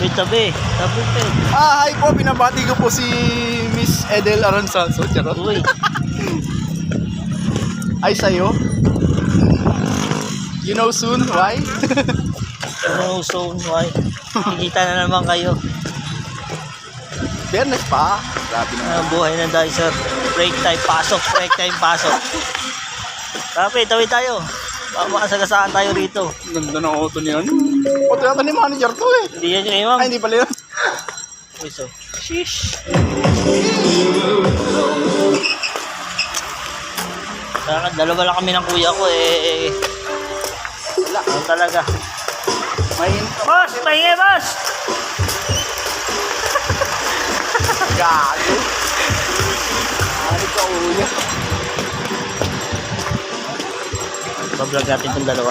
Wait, tabi. Tabi pa eh. Hi po, binabati ko po si Miss Edel Aranzanso. Charot. Uy. Ay, sa'yo. You know soon, why? Ano zone, why? Kikita na naman kayo. Fairness pa. Grabe naman. Buhay na dahil sir. Break time, pasok. Break time, pasok. Tabi, tabi tayo. Baka makasagasaan tayo rito. Ganda ng auto niyan. Auto yata ni manager to eh. Hindi yan yung imam. Ay, hindi pala yun. Uy, so. Sheesh. Dalawa lang kami ng kuya ko eh. Wala. Ano talaga. Boss! Pahingi, boss! Gago. Ano ka uya? Bablog natin itong dalawa.